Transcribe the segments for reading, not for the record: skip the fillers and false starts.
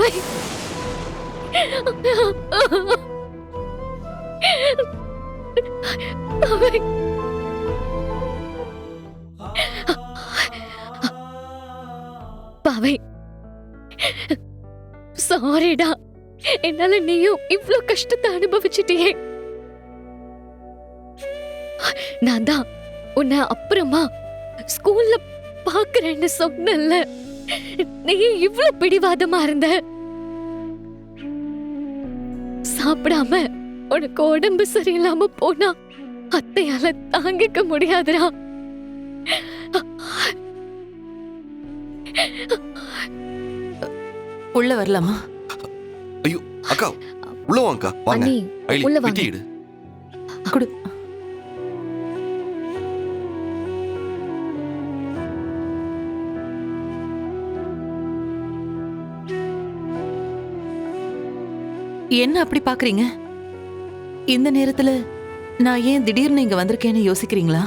பாவை பாவை பாவை சாரிடா, என்னால நீயும் இவ்ளோ கஷ்டத்தை அனுபவிச்சிட்டியே. நான் தான் உன்னை அப்புறமா ஸ்கூல்ல பாக்குறேன்னு சொன்னல, நீ இவ்ளோ பிடிவாதமா இருந்த. சாப்பிடாம உனக்கு உடம்பு சரியில்லாம போனா அத்தையால தாங்கிக்க முடியாதுடா. உள்ள வரலாமா? ஐயோ அக்கா, உள்ள வாங்க. வாங்க. அண்ணி, ஐலி, உள்ள வாங்க. விட்டிடு. குடு. என்ன அப்படி பாக்குறீங்க? இந்த நேரத்துல நான் ஏன் திடீர்னு இங்க வந்திருக்கேன்னு யோசிக்கிறீங்களா?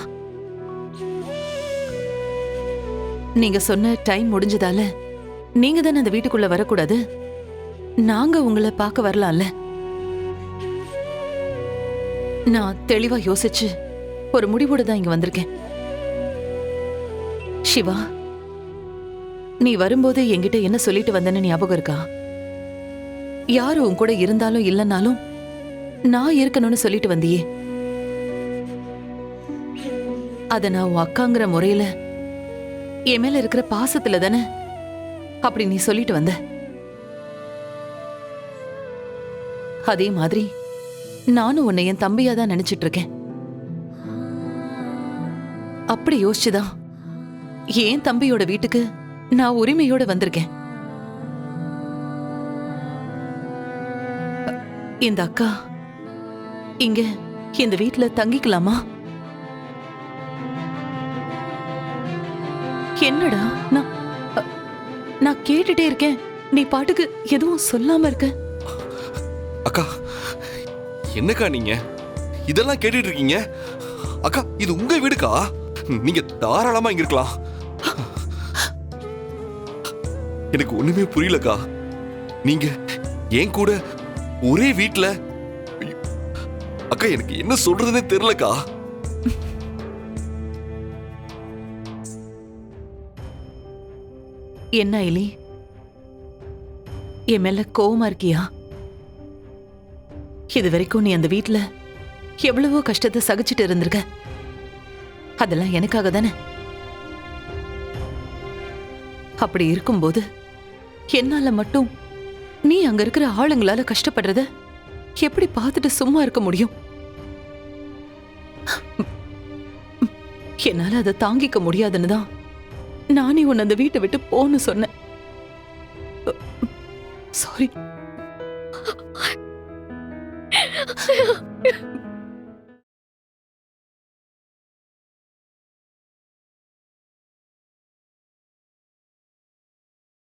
நீங்க சொன்ன டைம் முடிஞ்சதால நீங்க தானே அந்த வீட்டுக்குள்ள வரக்கூடாது. நாங்க உங்களை பார்க்க வரலாம்ல. நான் தெளிவா யோசிச்சு ஒரு முடிவோடு தான் இங்க வந்திருக்கேன். சிவா, நீ வரும்போது என்கிட்ட என்ன சொல்லிட்டு வந்தேன்னு ஞாபகம் இருக்கா? யாரு உன் கூட இருந்தாலும் இல்லைன்னாலும் நான் இருக்கணும்னு சொல்லிட்டு வந்தியே. அத நான் உன் அக்காங்கிற முறையில என் மேல இருக்கிற பாசத்துல தானே அப்படி நீ சொல்லிட்டு வந்த. அதே மாதிரி நானும் உன்னை என் தம்பியா தான் நினைச்சிட்டு இருக்கேன். அப்படி யோசிச்சுதான் என் தம்பியோட வீட்டுக்கு நான் உரிமையோட வந்திருக்கேன். இந்த அக்கா இங்க இந்த வீட்டுல தங்கிக்கலாமா? என்னடா நான் கேட்டுட்டே இருக்கேன், நீ பாட்டுக்கு எதுவும் சொல்லாம இருக்க. அக்கா, என்னக்கா நீங்க இதெல்லாம் கேட்டுட்டு இருக்கீங்க? அக்கா, இது உங்க வீடுக்கா, நீங்க தாராளமா இங்க இருக்கலாம். எனக்கு ஒண்ணுமே புரியலக்கா. நீங்க ஏன் கூட ஒரே வீட்ல. அக்கா, எனக்கு என்ன சொல்றதுன்னே தெரியலக்கா. என்ன ஐலி, என் மேல கோவமா இருக்கியா? இது வரைக்கும் நீ அந்த வீட்டுல எவ்வளவோ கஷ்டத்தை சகிச்சுட்டு இருந்திருக்க. அதெல்லாம் எனக்காக தானே. அப்படி இருக்கும்போது என்னால மட்டும் நீ அங்க இருக்கிற ஆளுங்களால கஷ்டப்படுறத எப்படி பார்த்துட்டு சும்மா இருக்க முடியும்? என்னால அதை தாங்கிக்க முடியாதுன்னு தான் நானே உன்னை அந்த வீட்டை விட்டு போன்னு சொன்னேன். சாரி.